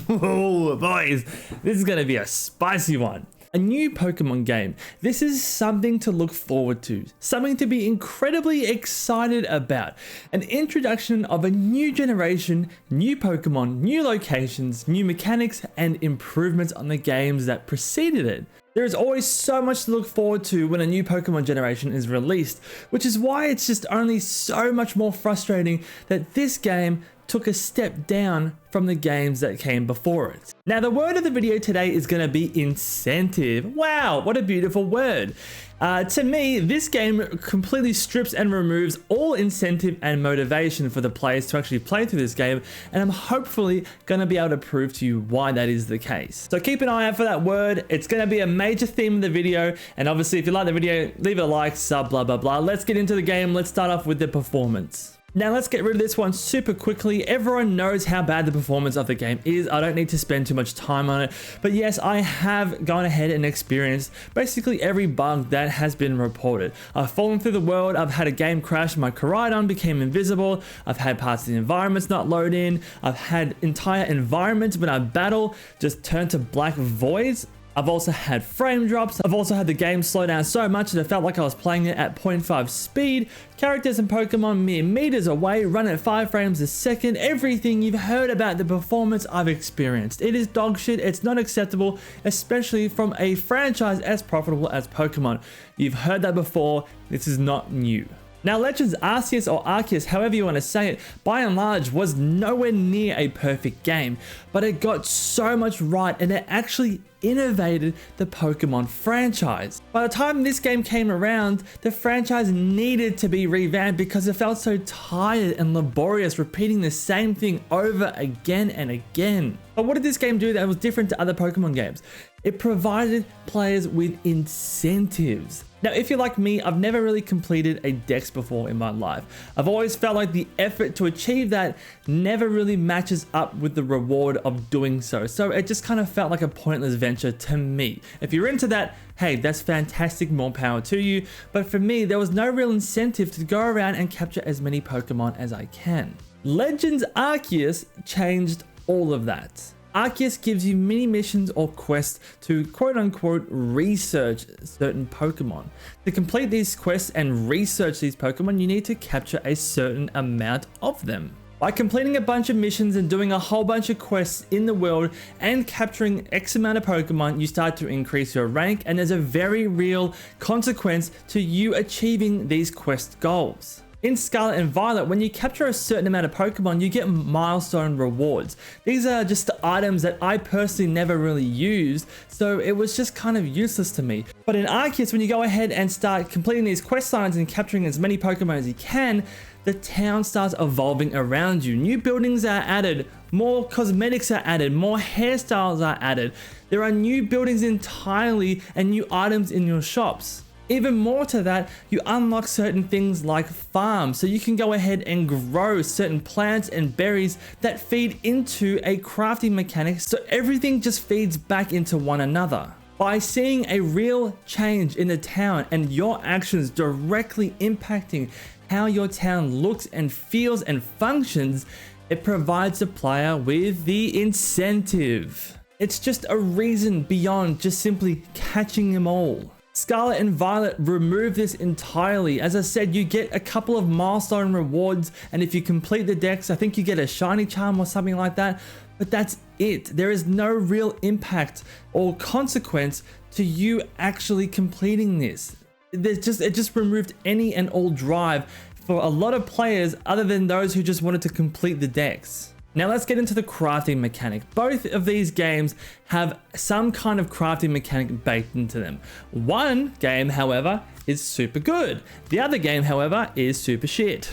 Oh, boys, this is going to be a spicy one. A new Pokemon game. This is something to look forward to, something to be incredibly excited about. An introduction of a new generation, new Pokemon, new locations, new mechanics, and improvements on the games that preceded it. There is always so much to look forward to when a new Pokemon generation is released, which is why it's just only so much more frustrating that this game took a step down from the games that came before it. Now, the word of the video today is going to be incentive. Wow, what a beautiful word. To me, this game completely strips and removes all incentive and motivation for the players to actually play through this game, and I'm hopefully going to be able to prove to you why that is the case. So keep an eye out for that word. It's going to be a major theme of the video, and obviously if you like the video, leave it a like, sub, blah, blah, blah. Let's get into the game. Let's start off with the performance. Now let's get rid of this one super quickly. Everyone knows how bad the performance of the game is. I don't need to spend too much time on it. But yes, I have gone ahead and experienced basically every bug that has been reported. I've fallen through the world. I've had a game crash. My Koraidon became invisible. I've had parts of the environments not load in. I've had entire environments when I battle just turn to black voids. I've also had frame drops. I've also had the game slow down so much that it felt like I was playing it at 0.5 speed. Characters and Pokemon mere meters away, run at 5 frames a second. Everything you've heard about the performance I've experienced. It is dog shit. It's not acceptable, especially from a franchise as profitable as Pokemon. You've heard that before. This is not new. Now, Legends Arceus or Arceus, however you want to say it, by and large was nowhere near a perfect game, but it got so much right and it actually innovated the Pokemon franchise. By the time this game came around, the franchise needed to be revamped because it felt so tired and laborious repeating the same thing over again and again. But what did this game do that was different to other Pokemon games? It provided players with incentives. Now, if you're like me, I've never really completed a dex before in my life. I've always felt like the effort to achieve that never really matches up with the reward of doing so. So it just kind of felt like a pointless venture to me. If you're into that, hey, that's fantastic, more power to you. But for me, there was no real incentive to go around and capture as many Pokemon as I can. Legends Arceus changed all of that. Arceus gives you mini missions or quests to quote unquote research certain Pokemon. To complete these quests and research these Pokemon, you need to capture a certain amount of them. By completing a bunch of missions and doing a whole bunch of quests in the world and capturing X amount of Pokemon, you start to increase your rank, and there's a very real consequence to you achieving these quest goals. In Scarlet and Violet, when you capture a certain amount of Pokemon, you get milestone rewards. These are just the items that I personally never really used, so it was just kind of useless to me. But in Arceus, when you go ahead and start completing these quest lines and capturing as many Pokemon as you can, the town starts evolving around you. New buildings are added, more cosmetics are added, more hairstyles are added. There are new buildings entirely and new items in your shops. Even more to that, you unlock certain things like farms, so you can go ahead and grow certain plants and berries that feed into a crafting mechanic, so everything just feeds back into one another. By seeing a real change in the town and your actions directly impacting how your town looks and feels and functions, it provides the player with the incentive. It's just a reason beyond just simply catching them all. Scarlet and Violet remove this entirely. As I said, you get a couple of milestone rewards, and if you complete the dex, I think you get a shiny charm or something like that, but that's it. There is no real impact or consequence to you actually completing this. It just removed any and all drive for a lot of players other than those who just wanted to complete the dex. Now let's get into the crafting mechanic. Both of these games have some kind of crafting mechanic baked into them. One game, however, is super good. The other game, however, is super shit.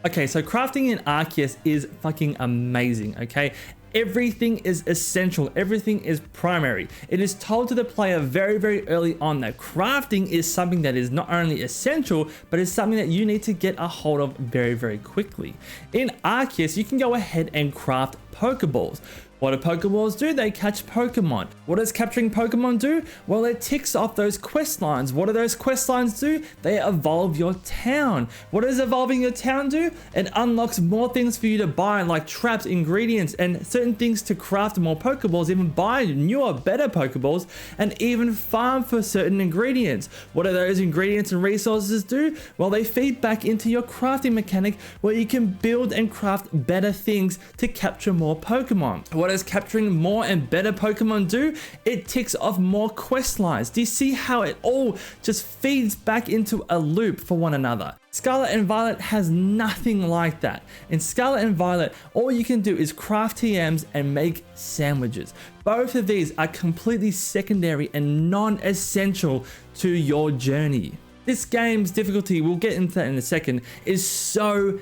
Okay, so crafting in Arceus is fucking amazing, okay? Everything is essential. Everything is primary. It is told to the player very, very early on that crafting is something that is not only essential, but is something that you need to get a hold of very, very quickly. In Arceus, you can go ahead and craft Pokeballs. What do Pokeballs do? They catch Pokemon. What does capturing Pokemon do? Well, it ticks off those quest lines. What do those quest lines do? They evolve your town. What does evolving your town do? It unlocks more things for you to buy, like traps, ingredients, and certain certain things to craft more Pokeballs, even buy newer, better Pokeballs, and even farm for certain ingredients. What do those ingredients and resources do? Well, they feed back into your crafting mechanic where you can build and craft better things to capture more Pokemon. What does capturing more and better Pokemon do? It ticks off more quest lines. Do you see how it all just feeds back into a loop for one another? Scarlet and Violet has nothing like that. In Scarlet and Violet, all you can do is craft TMs and make sandwiches. Both of these are completely secondary and non-essential to your journey. This game's difficulty, we'll get into that in a second, is so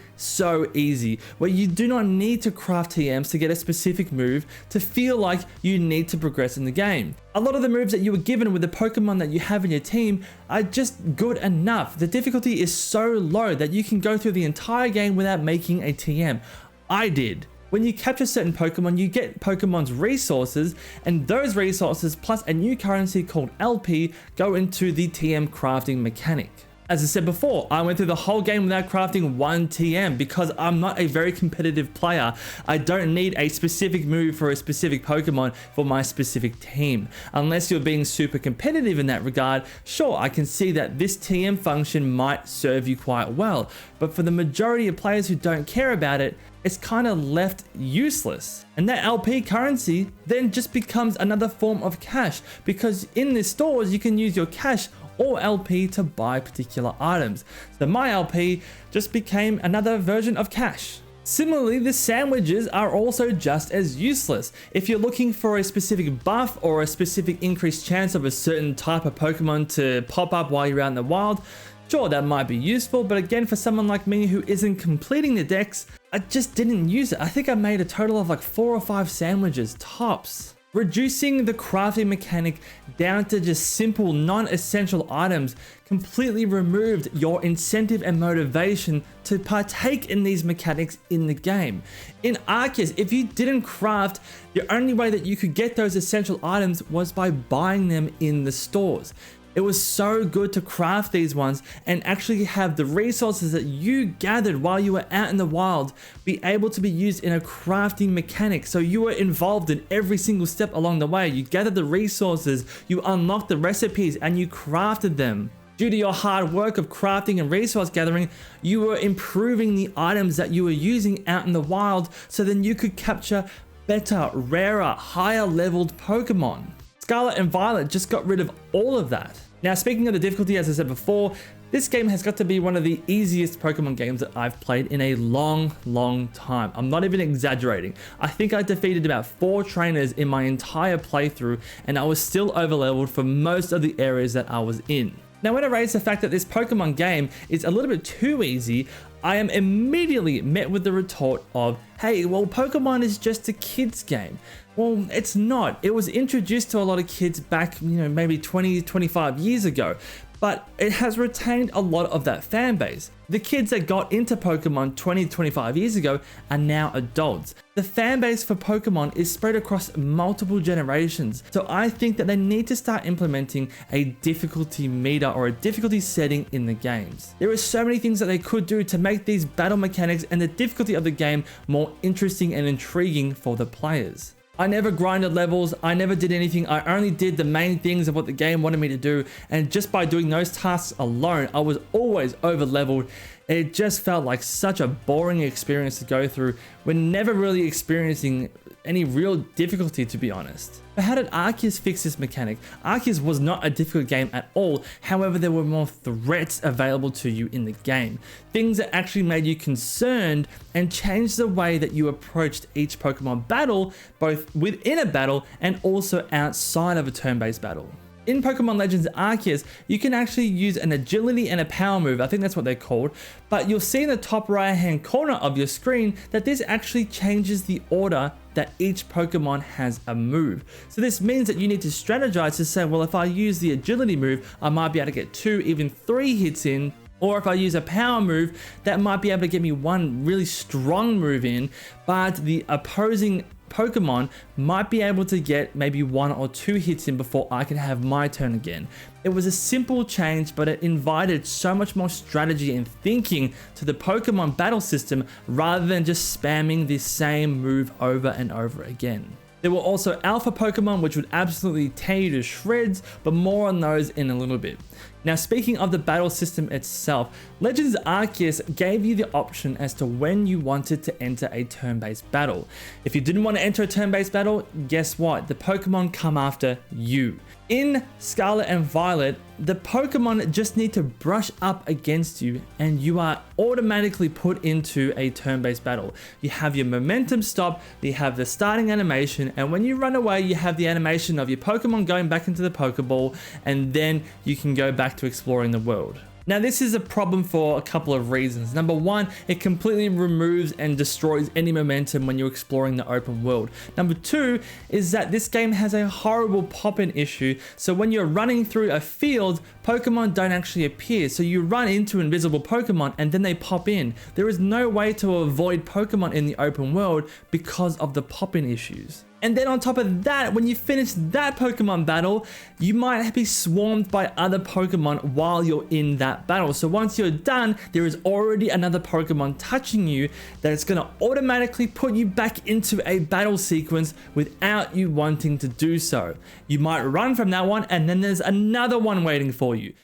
easy, where you do not need to craft TMs to get a specific move to feel like you need to progress in the game. A lot of the moves that you were given with the Pokemon that you have in your team are just good enough. The difficulty is so low that you can go through the entire game without making a TM. I did. When you capture certain Pokemon, you get Pokemon's resources, and those resources plus a new currency called LP go into the TM crafting mechanic. As I said before, I went through the whole game without crafting one TM because I'm not a very competitive player. I don't need a specific move for a specific Pokemon for my specific team. Unless you're being super competitive in that regard, sure, I can see that this TM function might serve you quite well. But for the majority of players who don't care about it, it's kind of left useless. And that LP currency then just becomes another form of cash, because in the stores you can use your cash or LP to buy particular items. So my LP just became another version of cash. Similarly, the sandwiches are also just as useless. If you're looking for a specific buff or a specific increased chance of a certain type of Pokemon to pop up while you're out in the wild, sure, that might be useful, but again, for someone like me who isn't completing the decks, I just didn't use it. I think I made a total of like 4 or 5 sandwiches, tops. Reducing the crafting mechanic down to just simple non-essential items completely removed your incentive and motivation to partake in these mechanics in the game. In Arceus, if you didn't craft, the only way that you could get those essential items was by buying them in the stores. It was so good to craft these ones and actually have the resources that you gathered while you were out in the wild be able to be used in a crafting mechanic. So you were involved in every single step along the way. You gathered the resources, you unlocked the recipes, and you crafted them. Due to your hard work of crafting and resource gathering, you were improving the items that you were using out in the wild, so then you could capture better, rarer, higher leveled Pokemon. Scarlet and Violet just got rid of all of that. Now, speaking of the difficulty, as I said before, this game has got to be one of the easiest Pokemon games that I've played in a long time. I'm not even exaggerating. I think I defeated about 4 trainers in my entire playthrough, and I was still overleveled for most of the areas that I was in. Now, when I raise the fact that this Pokemon game is a little bit too easy, I am immediately met with the retort of, hey, well, Pokemon is just a kid's game. Well, it's not. It was introduced to a lot of kids back, maybe 20, 25 years ago, but it has retained a lot of that fan base. The kids that got into Pokemon 20, 25 years ago are now adults. The fan base for Pokemon is spread across multiple generations, so I think that they need to start implementing a difficulty meter or a difficulty setting in the games. There are so many things that they could do to make these battle mechanics and the difficulty of the game more interesting and intriguing for the players. I never grinded levels, I never did anything, I only did the main things of what the game wanted me to do, and just by doing those tasks alone, I was always over leveled. It just felt like such a boring experience to go through when never really experiencing any real difficulty, to be honest. But how did Arceus fix this mechanic? Arceus was not a difficult game at all, however there were more threats available to you in the game. Things that actually made you concerned and changed the way that you approached each Pokemon battle, both within a battle and also outside of a turn-based battle. In Pokemon Legends Arceus, you can actually use an agility and a power move, I think that's what they're called, but you'll see in the top right hand corner of your screen that this actually changes the order that each Pokemon has a move. So this means that you need to strategize to say, well, if I use the agility move, I might be able to get 2, even 3 hits in, or if I use a power move, that might be able to get me 1 really strong move in, but the opposing Pokemon might be able to get maybe 1 or 2 hits in before I can have my turn again. It was a simple change, but it invited so much more strategy and thinking to the Pokemon battle system rather than just spamming the same move over and over again. There were also alpha Pokemon which would absolutely tear you to shreds, but more on those in a little bit. Now, speaking of the battle system itself, Legends Arceus gave you the option as to when you wanted to enter a turn-based battle. If you didn't want to enter a turn-based battle, guess what? The Pokemon come after you. In Scarlet and Violet, the Pokemon just need to brush up against you and you are automatically put into a turn-based battle. You have your momentum stop, you have the starting animation, and when you run away, you have the animation of your Pokemon going back into the Pokeball, and then you can go back to exploring the world. Now, this is a problem for a couple of reasons. Number one, it completely removes and destroys any momentum when you're exploring the open world. Number two is that this game has a horrible pop-in issue. So when you're running through a field, Pokemon don't actually appear. So you run into invisible Pokemon and then they pop in. There is no way to avoid Pokemon in the open world because of the pop-in issues. And then on top of that, when you finish that Pokemon battle, you might be swarmed by other Pokemon while you're in that battle. So once you're done, there is already another Pokemon touching you that's going to automatically put you back into a battle sequence without you wanting to do so. You might run from that one and then there's another one waiting for you.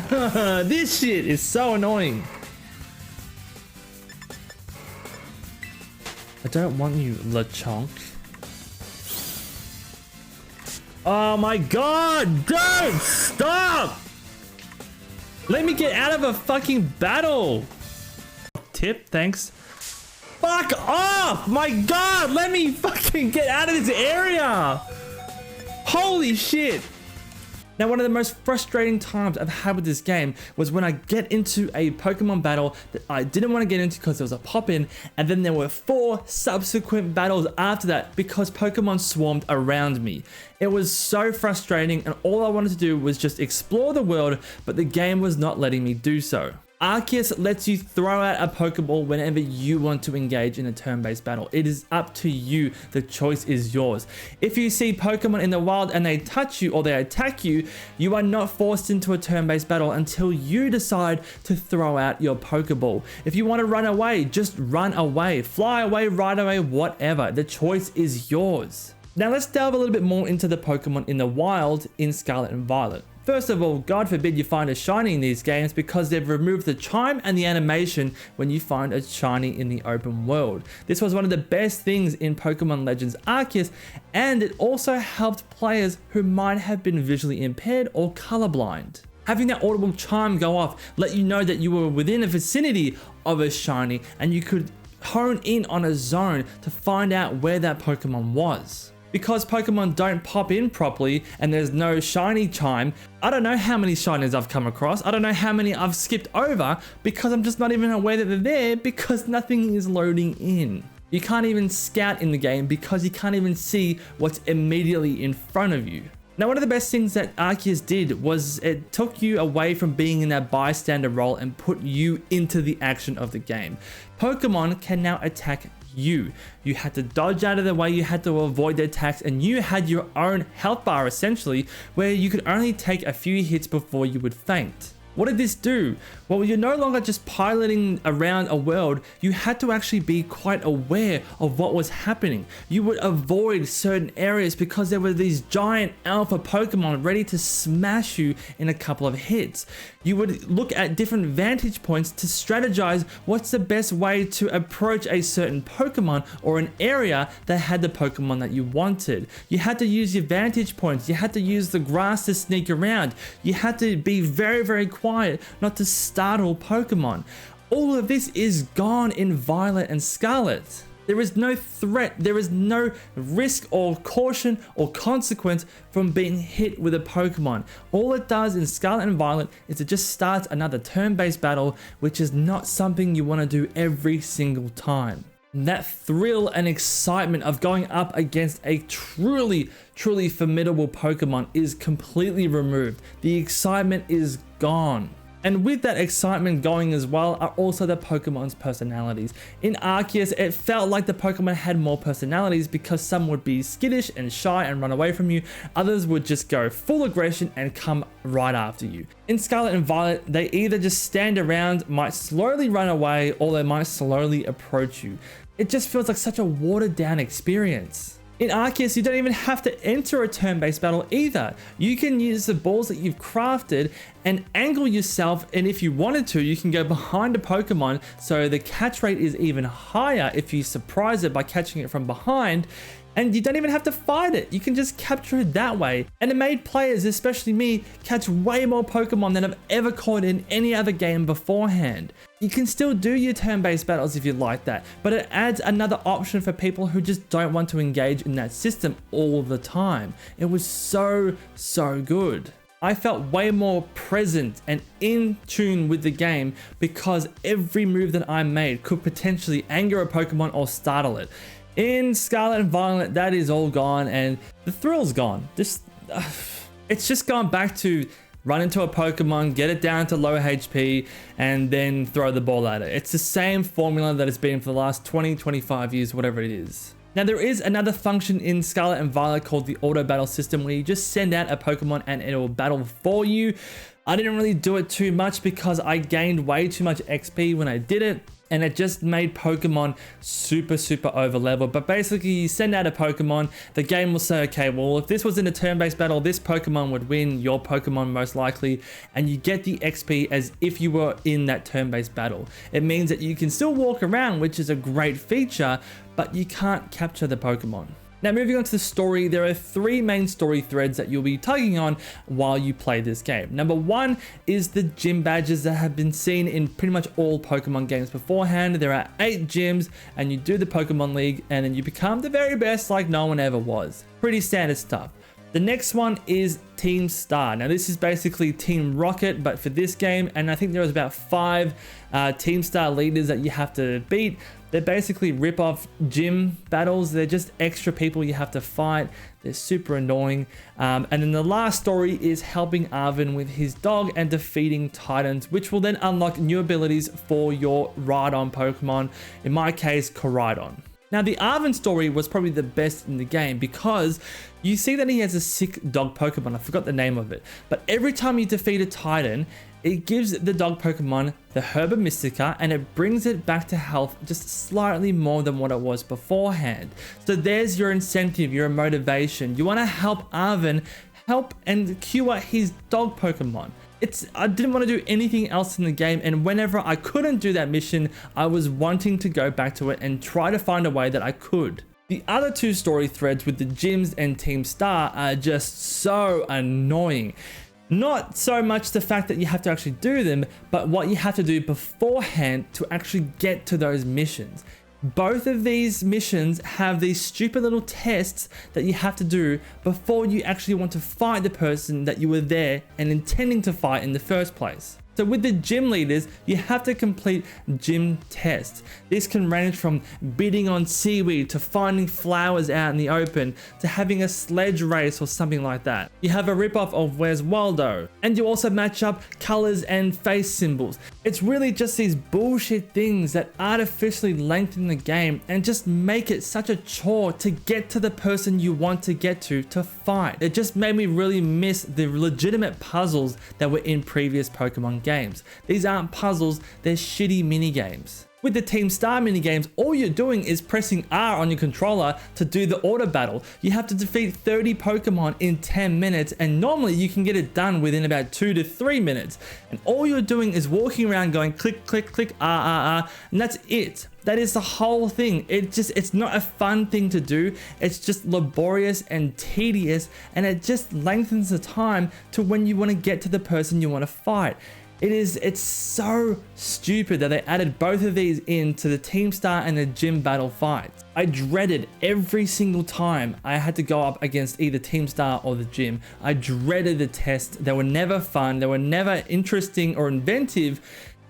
This shit is so annoying. I don't want you, LeChonk. Oh my god! Don't stop! Let me get out of a fucking battle! Tip, thanks. Fuck off! My god! Let me fucking get out of this area! Holy shit! Now, one of the most frustrating times I've had with this game was when I get into a Pokemon battle that I didn't want to get into because there was a pop-in, and then there were 4 subsequent battles after that because Pokemon swarmed around me. It was so frustrating, and all I wanted to do was just explore the world, but the game was not letting me do so. Arceus lets you throw out a Pokeball whenever you want to engage in a turn-based battle. It is up to you. The choice is yours. If you see Pokemon in the wild and they touch you or they attack you, you are not forced into a turn-based battle until you decide to throw out your Pokeball. If you want to run away, just run away. Fly away, ride away, whatever. The choice is yours. Now let's delve a little bit more into the Pokemon in the wild in Scarlet and Violet. First of all, God forbid you find a shiny in these games because they've removed the chime and the animation when you find a shiny in the open world. This was one of the best things in Pokemon Legends Arceus, and it also helped players who might have been visually impaired or colorblind. Having that audible chime go off let you know that you were within a vicinity of a shiny and you could hone in on a zone to find out where that Pokemon was. Because Pokemon don't pop in properly and there's no shiny chime, I don't know how many shinies I've come across. I don't know how many I've skipped over because I'm just not even aware that they're there because nothing is loading in. You can't even scout in the game because you can't even see what's immediately in front of you. Now, one of the best things that Arceus did was it took you away from being in that bystander role and put you into the action of the game. Pokemon can now attack you. You had to dodge out of the way, you had to avoid the attacks, and you had your own health bar essentially, where you could only take a few hits before you would faint. What did this do? Well, you're no longer just piloting around a world, you had to actually be quite aware of what was happening. You would avoid certain areas because there were these giant alpha Pokemon ready to smash you in a couple of hits. You would look at different vantage points to strategize what's the best way to approach a certain Pokemon or an area that had the Pokemon that you wanted. You had to use your vantage points, you had to use the grass to sneak around, you had to be very, very quiet not to startle Pokemon. All of this is gone in Violet and Scarlet. There is no threat, there is no risk or caution or consequence from being hit with a Pokemon. All it does in Scarlet and Violet is it just starts another turn-based battle, which is not something you want to do every single time. That thrill and excitement of going up against a truly formidable Pokemon is completely removed. The excitement is gone. And with that excitement going as well are also the Pokemon's personalities. In Arceus, it felt like the Pokemon had more personalities because some would be skittish and shy and run away from you, others would just go full aggression and come right after you. In Scarlet and Violet, they either just stand around, might slowly run away, or they might slowly approach you. It just feels like such a watered down experience. In Arceus, you don't even have to enter a turn-based battle either. You can use the balls that you've crafted and angle yourself, and if you wanted to, you can go behind a Pokemon so the catch rate is even higher if you surprise it by catching it from behind. And you don't even have to fight it. You can just capture it that way. And it made players, especially me, catch way more Pokemon than I've ever caught in any other game beforehand. You can still do your turn-based battles if you like that, but it adds another option for people who just don't want to engage in that system all the time. It was so good. I felt way more present and in tune with the game because every move that I made could potentially anger a Pokemon or startle it. In Scarlet and Violet, that is all gone and the thrill's gone. It's just gone back to run into a Pokemon, get it down to low HP, and then throw the ball at it. It's the same formula that it's been for the last 20, 25 years, whatever it is. Now there is another function in Scarlet and Violet called the auto battle system where you just send out a Pokemon and it will battle for you. I didn't really do it too much because I gained way too much XP when I did it. And it just made Pokemon super over level. But basically you send out a Pokemon, the game will say, okay, well, if this was in a turn-based battle, this Pokemon would win, your Pokemon most likely, and you get the XP as if you were in that turn-based battle. It means that you can still walk around, which is a great feature, but you can't capture the Pokemon. Now moving on to the story, there are 3 main story threads that you'll be tugging on while you play this game. Number 1 is the gym badges that have been seen in pretty much all Pokemon games beforehand. There are 8 gyms and you do the Pokemon League and then you become the very best like no one ever was. Pretty standard stuff. The next one is Team Star. Now this is basically Team Rocket, but for this game, and I think there was about 5 Team Star leaders that you have to beat. They're basically rip-off gym battles. They're just extra people you have to fight. They're super annoying. And then the last story is helping Arven with his dog and defeating Titans, which will then unlock new abilities for your Rhydon Pokemon. In my case, Koraidon. Now the Arven story was probably the best in the game because you see that he has a sick dog Pokemon. I forgot the name of it. But every time you defeat a Titan, it gives the dog Pokemon the Herba Mystica and it brings it back to health just slightly more than what it was beforehand. So there's your incentive, your motivation. You want to help Arven help and cure his dog Pokemon. I didn't want to do anything else in the game, and whenever I couldn't do that mission, I was wanting to go back to it and try to find a way that I could. The other 2 story threads with the gyms and Team Star are just so annoying. Not so much the fact that you have to actually do them, but what you have to do beforehand to actually get to those missions. Both of these missions have these stupid little tests that you have to do before you actually want to fight the person that you were there and intending to fight in the first place. So with the gym leaders, you have to complete gym tests. This can range from bidding on seaweed to finding flowers out in the open to having a sledge race or something like that. You have a ripoff of Where's Waldo, and you also match up colors and face symbols. It's really just these bullshit things that artificially lengthen the game and just make it such a chore to get to the person you want to get to fight. It just made me really miss the legitimate puzzles that were in previous Pokemon games. These aren't puzzles, they're shitty mini games. With the Team Star minigames, all you're doing is pressing R on your controller to do the auto battle. You have to defeat 30 Pokemon in 10 minutes, and normally you can get it done within about 2 to 3 minutes. And all you're doing is walking around going click, click, click, R, R, R, and that's it. That is the whole thing. It's not a fun thing to do. It's just laborious and tedious, and it just lengthens the time to when you want to get to the person you want to fight. It's so stupid that they added both of these into the Team Star and the gym battle fights. I dreaded every single time I had to go up against either Team Star or the gym. I dreaded the tests. They were never fun. They were never interesting or inventive,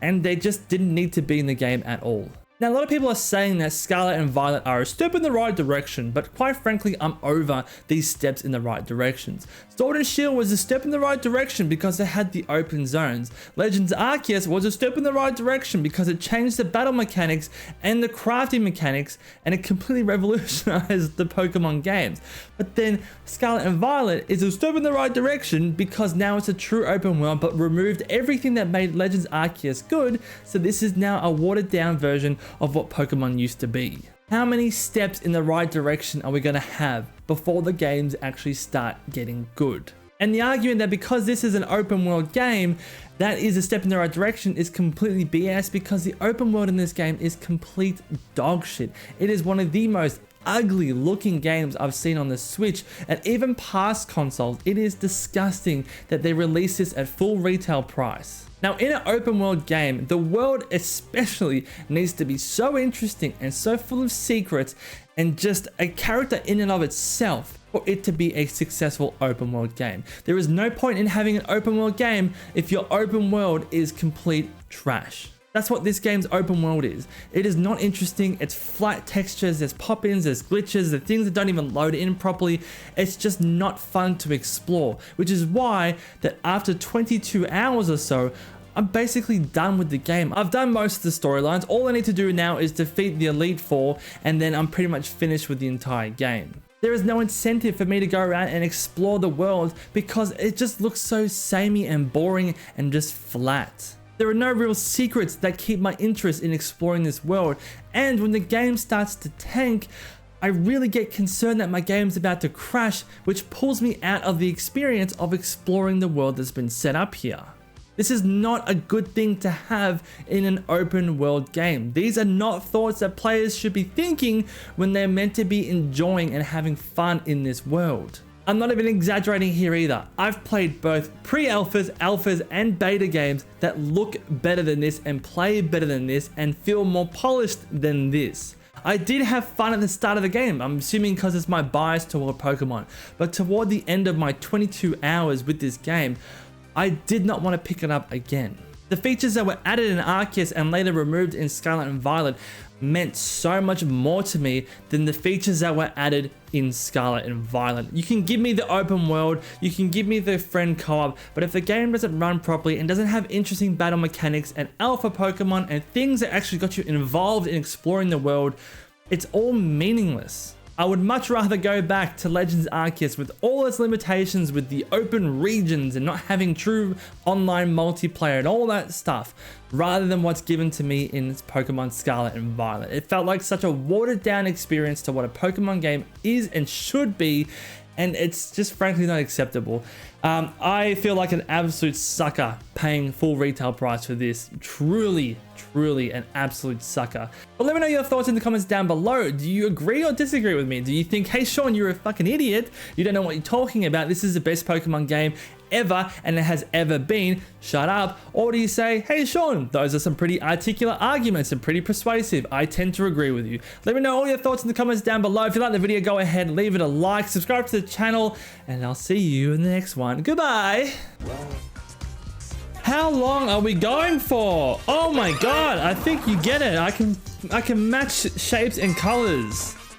and they just didn't need to be in the game at all. Now, a lot of people are saying that Scarlet and Violet are a step in the right direction, but quite frankly, I'm over these steps in the right directions. Sword and Shield was a step in the right direction because it had the open zones. Legends Arceus was a step in the right direction because it changed the battle mechanics and the crafting mechanics, and it completely revolutionized the Pokemon games. But then Scarlet and Violet is a step in the right direction because now it's a true open world, but removed everything that made Legends Arceus good, so this is now a watered down version of what Pokemon used to be. How many steps in the right direction are we going to have before the games actually start getting good? And the argument that because this is an open world game, that is a step in the right direction is completely BS, because the open world in this game is complete dog shit. It is one of the most ugly looking games I've seen on the Switch, and even past consoles. It is disgusting that they release this at full retail price. Now, in an open world game, the world especially needs to be so interesting and so full of secrets and just a character in and of itself for it to be a successful open world game. There is no point in having an open world game if your open world is complete trash. That's what this game's open world is. It is not interesting. It's flat textures, there's pop-ins, there's glitches, there's things that don't even load in properly. It's just not fun to explore, which is why that after 22 hours or so, I'm basically done with the game. I've done most of the storylines. All I need to do now is defeat the Elite Four, and then I'm pretty much finished with the entire game. There is no incentive for me to go around and explore the world because it just looks so samey and boring and just flat. There are no real secrets that keep my interest in exploring this world, and when the game starts to tank, I really get concerned that my game's about to crash, which pulls me out of the experience of exploring the world that's been set up here. This is not a good thing to have in an open world game. These are not thoughts that players should be thinking when they're meant to be enjoying and having fun in this world. I'm not even exaggerating here either. I've played both pre-alphas, alphas, and beta games that look better than this and play better than this and feel more polished than this. I did have fun at the start of the game, I'm assuming because it's my bias toward Pokemon, but toward the end of my 22 hours with this game, I did not want to pick it up again. The features that were added in Arceus and later removed in Scarlet and Violet meant so much more to me than the features that were added in Scarlet and Violet. You can give me the open world, you can give me the friend co-op, but if the game doesn't run properly and doesn't have interesting battle mechanics and alpha Pokemon and things that actually got you involved in exploring the world, it's all meaningless. I would much rather go back to Legends Arceus with all its limitations, with the open regions and not having true online multiplayer and all that stuff, rather than what's given to me in Pokemon Scarlet and Violet. It felt like such a watered down experience to what a Pokemon game is and should be, and it's just frankly not acceptable. I feel like an absolute sucker paying full retail price for this. Truly an absolute sucker. But let me know your thoughts in the comments down below. Do you agree or disagree with me? Do you think, hey Sean, you're a fucking idiot, you don't know what you're talking about, this is the best Pokemon game ever and it has ever been, shut up? Or do you say, hey Sean, those are some pretty articulate arguments and pretty persuasive, I tend to agree with you? Let me know all your thoughts in the comments down below. If you like the video, go ahead, leave it a like, subscribe to the channel, and I'll see you in the next one. Goodbye. How long are we going for? Oh my god, I think you get it. I can match shapes and colors.